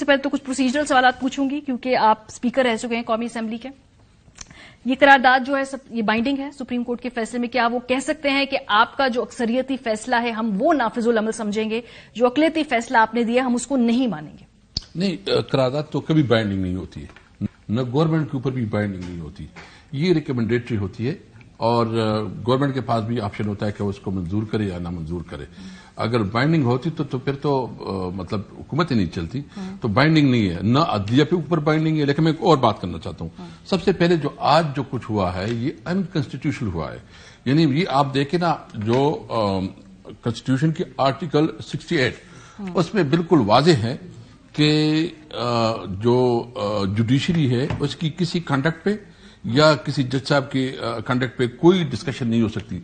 سے پہلے تو کچھ پروسیجرل سوالات پوچھوں گی کیونکہ آپ اسپیکر رہ چکے ہیں قومی اسمبلی کے. یہ قرارداد جو ہے یہ بائنڈنگ ہے سپریم کورٹ کے فیصلے میں. کیا وہ کہہ سکتے ہیں کہ آپ کا جو اکثریتی فیصلہ ہے ہم وہ نافذ العمل سمجھیں گے, جو اقلیتی فیصلہ آپ نے دیا ہم اس کو نہیں مانیں گے؟ نہیں, قرارداد تو کبھی بائنڈنگ نہیں ہوتی ہے, نہ گورنمنٹ کے اوپر بھی بائنڈنگ نہیں ہوتی. یہ ریکمینڈیٹری ہوتی ہے اور گورنمنٹ کے پاس بھی آپشن ہوتا ہے کہ وہ اس کو منظور کرے یا نہ منظور کرے. اگر بائنڈنگ ہوتی تو پھر تو مطلب حکومت ہی نہیں چلتی. تو بائنڈنگ نہیں ہے, نہ عدلیہ کے اوپر بائنڈنگ ہے. لیکن میں ایک اور بات کرنا چاہتا ہوں. سب سے پہلے جو آج جو کچھ ہوا ہے یہ انکانسٹیٹیوشنل ہوا ہے. یعنی یہ آپ دیکھیں نا, جو کانسٹیٹیوشن کی آرٹیکل 68 اس میں بالکل واضح ہے کہ جو جوڈیشری ہے اس کی کسی کنڈکٹ پہ یا کسی جج صاحب کے کنڈکٹ پہ کوئی ڈسکشن نہیں ہو سکتی.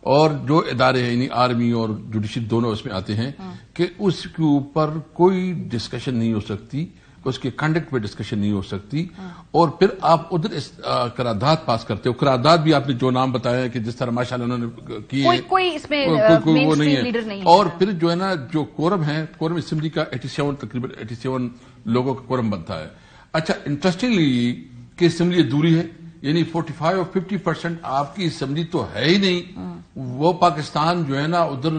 اور جو ادارے ہیں یعنی آرمی اور جوڈیشری دونوں اس میں آتے ہیں کہ اس کے اوپر کوئی ڈسکشن نہیں ہو سکتی, اس کے کنڈکٹ پہ ڈسکشن نہیں ہو سکتی. اور پھر آپ ادھر قرارداد پاس کرتے ہو. قرارداد بھی آپ نے جو نام بتایا کہ جس طرح ماشاءاللہ انہوں نے کیے, کوئی اس میں کوئی وہ نہیں ہے. اور پھر جو ہے نا جو کورم ہے, کورم اسمبلی کا 87 تقریباً 87 لوگوں کا کورم بنتا ہے. اچھا, انٹرسٹنگلی کہ اسمبلی دوری ہے, یعنی 45 اور 50% آپ کی اسمبلی تو ہے ہی نہیں. وہ پاکستان جو ہے نا ادھر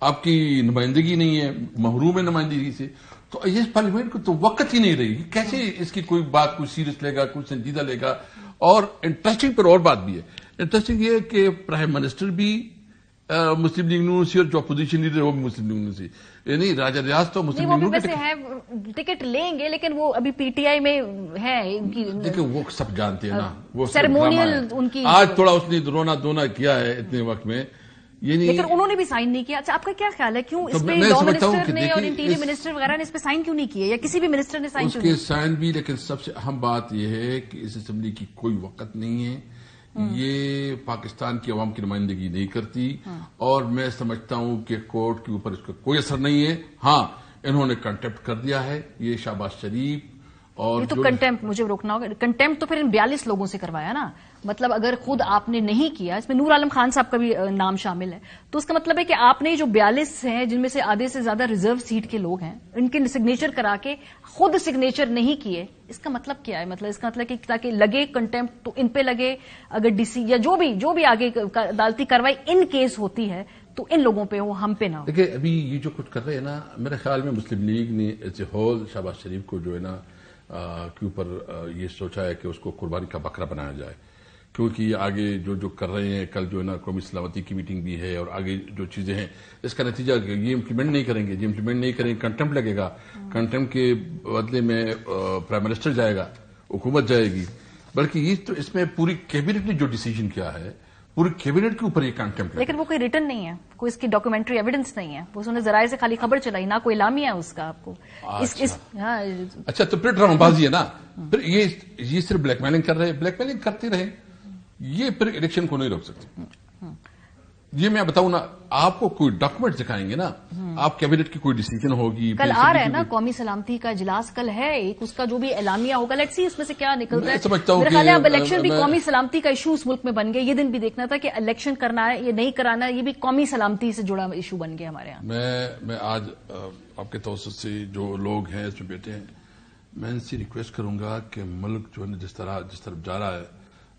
آپ کی نمائندگی نہیں ہے, محروم ہے نمائندگی سے. تو اس پارلیمنٹ کو تو وقت ہی نہیں رہی. کیسے اس کی کوئی بات کوئی سیریس لے گا, کوئی سنجیدہ لے گا؟ اور انٹرسٹنگ پر اور بات بھی ہے. انٹرسٹنگ یہ کہ پرائم منسٹر بھی مسلم لیگ نون سے اور جو اپوزیشن لیڈر وہ بھی مسلم لیگ نون سے, یعنی راجہ ریاض تو مسلم لیگ نون ہے, ٹکٹ لیں گے لیکن وہ ابھی پی ٹی آئی میں ہے. دیکھیں وہ سب جانتے ہیں نا, وہ سیریمونیل ان کی آج تھوڑا اس نے رونا دھونا کیا ہے اتنے وقت میں, لیکن انہوں نے بھی سائن نہیں کیا. اچھا, آپ کا کیا خیال ہے کیوں اس پہ لا منسٹر نے اور انٹیریئر منسٹر وغیرہ نے اس پہ سائن کیوں نہیں کیے, یا کسی بھی منسٹر نے سائن کیوں نہیں کیے؟ اس کے سائن بھی, لیکن سب سے اہم بات یہ ہے کہ اس اسمبلی کی کوئی وقت نہیں ہے. یہ پاکستان کی عوام کی نمائندگی نہیں کرتی, اور میں سمجھتا ہوں کہ کورٹ کے اوپر اس کا کوئی اثر نہیں ہے. ہاں, انہوں نے کنٹیمپٹ کر دیا ہے, یہ شہباز شریف. اور یہ تو کنٹیمپٹ, مجھے روکنا ہوگا, کنٹیمپٹ تو پھر ان 42 لوگوں سے کروایا نا. مطلب اگر خود آپ نے نہیں کیا, اس میں نور عالم خان صاحب کا بھی نام شامل ہے, تو اس کا مطلب ہے کہ آپ نے جو 42 ہیں جن میں سے آدھے سے زیادہ ریزرو سیٹ کے لوگ ہیں, ان کے سگنیچر کرا کے خود سگنیچر نہیں کیے. اس کا مطلب کیا ہے؟ مطلب اس کا مطلب کہ تاکہ لگے کنٹیمپٹ تو ان پہ لگے, اگر ڈی سی یا جو بھی آگے عدالتی کاروائی ان کیس ہوتی ہے تو ان لوگوں پہ ہو, ہم پہ نہ ہو. دیکھیں ابھی یہ جو کچھ کر رہے ہیں نا, میرے خیال میں مسلم لیگ نے ایز اے ہول شہباز شریف کو جو ہے نا کے اوپر یہ سوچا ہے کہ اس کو قربانی کا بکرا بنایا جائے, کیونکہ یہ آگے جو کر رہے ہیں, کل جو ہے نا قومی سلامتی کی میٹنگ بھی ہے, اور آگے جو چیزیں ہیں اس کا نتیجہ یہ امپلیمنٹ نہیں کریں گے. یہ امپلیمنٹ نہیں کریں گے کنٹیمپٹ لگے گا. کنٹیمپٹ کے بدلے میں پرائم منسٹر جائے گا, حکومت جائے گی. بلکہ یہ تو اس میں پوری کیبنٹ نے جو ڈیسیجن کیا ہے, پوری کیبنٹ کے اوپر یہ کنٹیمپٹ ہے. لیکن وہ کوئی ریٹن نہیں ہے, کوئی اس کی ڈاکومنٹری ایویڈنس نہیں ہے, وہ انہوں نے ذرائع سے خالی خبر چلائی, نہ کوئی اعلامیہ ہے اس کا آپ کو. اچھا, تو پھر ڈرامہ بازی ہے نا. پھر یہ صرف بلیک میلنگ کر رہے, بلیک میلنگ کرتے رہے, یہ پھر الیکشن کو نہیں روک سکتے. یہ میں بتاؤں نا, آپ کو کوئی ڈاکومنٹ دکھائیں گے نا, آپ کیبنٹ کی کوئی ڈیسیجن ہوگی. کل آ رہا ہے نا قومی سلامتی کا اجلاس, کل ہے ایک, اس کا جو بھی اعلامیہ ہوگا, لیٹس سی اس میں سے کیا نکلتا ہے. سمجھتا ہوں میرے خیال ہے اب الیکشن بھی قومی سلامتی کا ایشو اس ملک میں بن گیا. یہ دن بھی دیکھنا تھا کہ الیکشن کرنا ہے یا نہیں کرانا, یہ بھی قومی سلامتی سے جڑا ایشو بن گیا ہمارے یہاں. میں آج آپ کے توسط سے جو لوگ ہیں اس میں بیٹھے ہیں, میں ان سے ریکویسٹ کروں گا کہ ملک جو ہے جس طرف جا رہا ہے,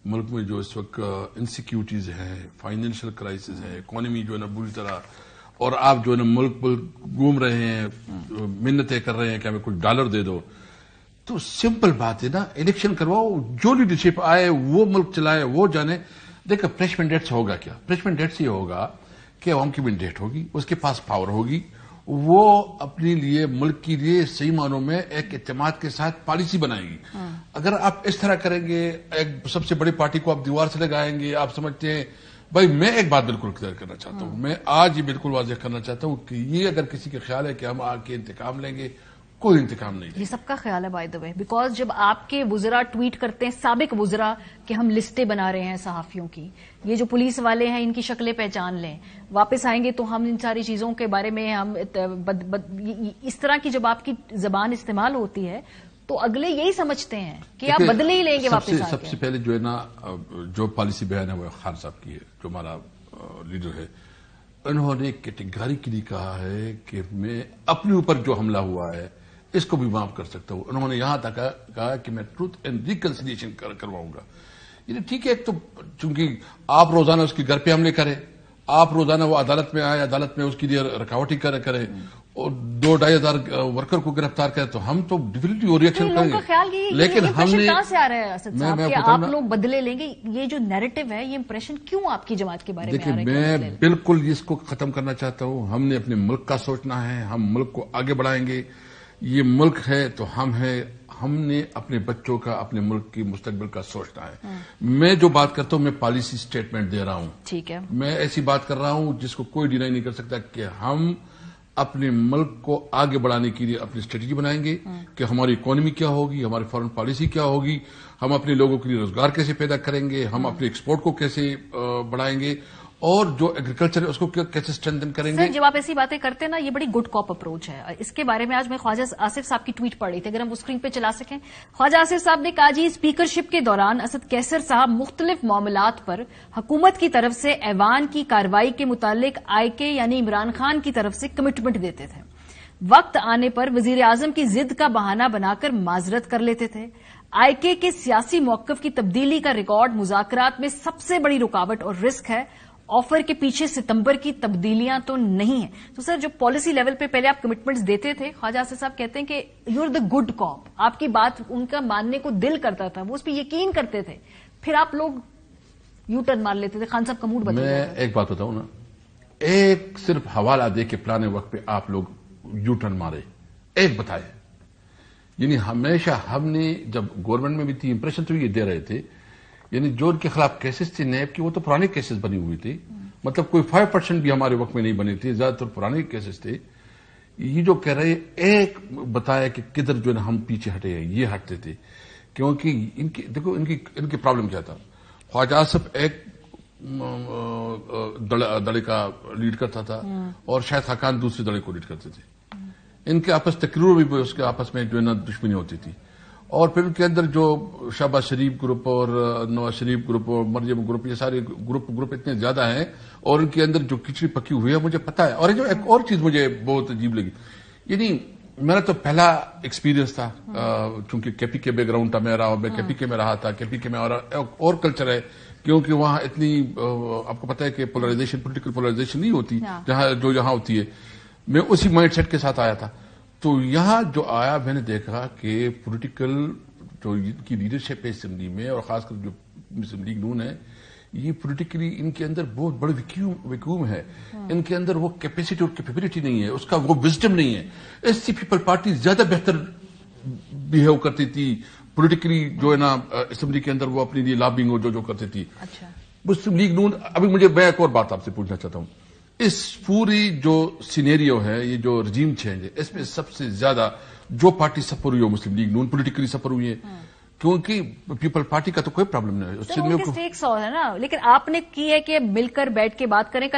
ملک میں جو اس وقت انسیکیورٹیز ہیں, فائنینشیل کرائسس ہے, اکانومی جو ہے نا بری طرح, اور آپ جو ہے نا ملک گھوم رہے ہیں, منتیں کر رہے ہیں کہ ہمیں کچھ ڈالر دے دو. تو سمپل بات ہے نا, الیکشن کرواؤ, جو لیڈرشپ آئے وہ ملک چلائے, وہ جانے. دیکھیں فریش مینڈیٹ سے ہوگا کیا؟ فریش مینڈیٹ سے یہ ہوگا کہ عوام کی مینڈیٹ ہوگی, اس کے پاس پاور ہوگی, وہ اپنے لیے ملک کے لیے صحیح معنوں میں ایک اعتماد کے ساتھ پالیسی بنائے گی. اگر آپ اس طرح کریں گے, ایک سب سے بڑی پارٹی کو آپ دیوار سے لگائیں گے, آپ سمجھتے ہیں بھائی. میں ایک بات بالکل کلیئر کرنا چاہتا ہوں, میں آج یہ بالکل واضح کرنا چاہتا ہوں کہ یہ اگر کسی کا خیال ہے کہ ہم آ کے انتقام لیں گے, کوئی انتقام نہیں. یہ سب کا خیال ہے بائی دا وے, بیکاز جب آپ کے وزراء ٹویٹ کرتے ہیں, سابق وزراء, کہ ہم لسٹیں بنا رہے ہیں صحافیوں کی, یہ جو پولیس والے ہیں ان کی شکلیں پہچان لیں, واپس آئیں گے تو ہم ان ساری چیزوں کے بارے میں ہم اس طرح کی جب آپ کی زبان استعمال ہوتی ہے تو اگلے یہی سمجھتے ہیں کہ آپ بدلے ہی لیں گے واپس. سب سے پہلے جو ہے نا جو پالیسی بیان ہے وہ خان صاحب کی ہے, جو ہمارا لیڈر ہے. انہوں نے کیٹیگریکلی کہا ہے کہ میں اپنے اوپر جو حملہ ہوا ہے اس کو بھی معاف کر سکتا ہوں. انہوں نے یہاں تک کہا کہ میں ٹروتھ اینڈ ریکنسیلیشن کرواؤں گا. یعنی ٹھیک ہے، ایک تو چونکہ آپ روزانہ اس کے گھر پہ حملے کریں، آپ روزانہ وہ عدالت میں آئے، عدالت میں اس کے لیے رکاوٹی کرے اور 2-2,500 ورکر کو گرفتار کرے، تو ہم تو ڈیفینیٹلی وہ ریئیکشن کریں گے. لیکن ہم نے کہاں سے آ رہا ہے اسد صاحب کہ آپ لوگ بدلے لیں گے؟ یہ جو نیریٹو ہے، یہ امپریشن کیوں آپ کی جماعت کے بارے میں آ رہا ہے؟ دیکھیں، میں بالکل اس کو ختم کرنا چاہتا ہوں. ہم نے اپنے ملک کا سوچنا ہے، ہم ملک کو آگے بڑھائیں گے. یہ ملک ہے تو ہم ہیں، ہم نے اپنے بچوں کا، اپنے ملک کی مستقبل کا سوچنا ہے. میں جو بات کرتا ہوں، میں پالیسی سٹیٹمنٹ دے رہا ہوں. ٹھیک ہے، میں ایسی بات کر رہا ہوں جس کو کوئی ڈینائی نہیں کر سکتا کہ ہم اپنے ملک کو آگے بڑھانے کے لیے اپنی اسٹریٹجی بنائیں گے کہ ہماری اکانومی کیا ہوگی، ہماری فارن پالیسی کیا ہوگی، ہم اپنے لوگوں کے لیے روزگار کیسے پیدا کریں گے، ہم اپنے ایکسپورٹ کو کیسے بڑھائیں گے، اور جو ایگریکلچر ہے اس کو کیسے اسٹرینتھن کریں گے. سر، جب آپ ایسی باتیں کرتے ہیں نا، یہ بڑی گڈ کاپ اپروچ ہے. اس کے بارے میں آج میں خواجہ آصف صاحب کی ٹویٹ پڑھ رہی تھی، اگر ہم اسکرین پہ چلا سکیں. خواجہ آصف صاحب نے کہا، جی اسپیکرشپ کے دوران اسد کیسر صاحب مختلف معاملات پر حکومت کی طرف سے ایوان کی کارروائی کے متعلق آئی کے یعنی عمران خان کی طرف سے کمٹمنٹ دیتے تھے. وقت آنے پر وزیر اعظم کی ضد کا بہانہ بنا کر معذرت کر لیتے تھے. آئی کے سیاسی موقف کی تبدیلی کا ریکارڈ مذاکرات میں سب سے بڑی رکاوٹ اور رسک ہے. آفر کے پیچھے ستمبر کی تبدیلیاں تو نہیں ہیں. تو سر، جو پالیسی لیول پہ پہلے آپ کمٹمنٹس دیتے تھے، خواجہ آصف صاحب کہتے ہیں کہ یو آر دا گڈ کاپ. آپ کی بات ان کا ماننے کو دل کرتا تھا، وہ اس پہ یقین کرتے تھے. پھر آپ لوگ یو ٹرن مار لیتے تھے، خان صاحب کا موڈ بدل میں ایک بات بتاؤں نا، ایک صرف حوالہ دے کے پرانے وقت پہ آپ لوگ یو ٹرن مارے، ایک بتائے. یعنی ہمیشہ ہم نے جب گورنمنٹ میں بھی تھی، امپریشن تو یہ دے رہے تھے، یعنی جو ان کے خلاف کیسز تھے نیب کی، وہ تو پرانے کیسز بنی ہوئی تھی. مطلب کوئی 5% بھی ہمارے وقت میں نہیں بنے تھے، زیادہ تر پرانے کیسز تھے. یہ جو کہہ رہے ایک بتایا کہ کدھر جو ہے ہم پیچھے ہٹے ہیں، یہ ہٹتے تھے. کیونکہ دیکھو ان کی پرابلم کیا تھا. خواجہ آصف ایک دڑے کا لیڈ کرتا تھا اور شاہد خاقان دوسرے دڑے کو لیڈ کرتے تھے. ان کے آپس تقریر بھی اس کے آپس میں جو ہے نا دشمنی ہوتی تھی. اور پھر ان کے اندر جو شہباز شریف گروپ اور نواز شریف گروپ اور مریم گروپ، یہ سارے گروپ اتنے زیادہ ہیں، اور ان کے اندر جو کھچڑی پکی ہوئی ہے مجھے پتا ہے. اور جو ایک اور چیز مجھے بہت عجیب لگی، یعنی میرا تو پہلا ایکسپیرینس تھا، چونکہ کے پی کے بیک گراؤنڈ تھا میرا، میں کے پی کے میں رہا تھا. کے پی کے میں اور کلچر ہے، کیونکہ وہاں اتنی آپ کو پتا ہے کہ پولرائزیشن، پولیٹیکل پولرائزیشن نہیں ہوتی جو یہاں ہوتی ہے. میں اسی مائنڈ سیٹ کے ساتھ آیا تھا. تو یہاں جو آیا، میں نے دیکھا کہ پولیٹیکل جو کی لیڈرشپ ہے اسمبلی میں، اور خاص کر جو مسلم لیگ نون ہے، یہ پولیٹیکلی ان کے اندر بہت بڑی ویکیوم ہے. ان کے اندر وہ کیپیسٹی اور کیپیبلٹی نہیں ہے، اس کا وہ وزڈم نہیں ہے. ایس سی پیپل پارٹی زیادہ بہتر بہیو کرتی تھی پولیٹیکلی، جو ہے نا اسمبلی کے اندر وہ اپنے لیے لابنگ جو کرتی تھی. مسلم لیگ نون. ابھی میں ایک اور بات آپ سے پوچھنا چاہتا ہوں. اس پوری جو سینیریو ہے، یہ جو رجیم چینج ہے، اس میں سب سے زیادہ جو پارٹی سفر ہوئی ہے مسلم لیگ نون پولیٹیکلی سفر ہوئی ہے، کیونکہ پیپل پارٹی کا تو کوئی پرابلم نہیں ہے. ہے نا، لیکن آپ نے کی ہے کہ مل کر بیٹھ کے بات کریں.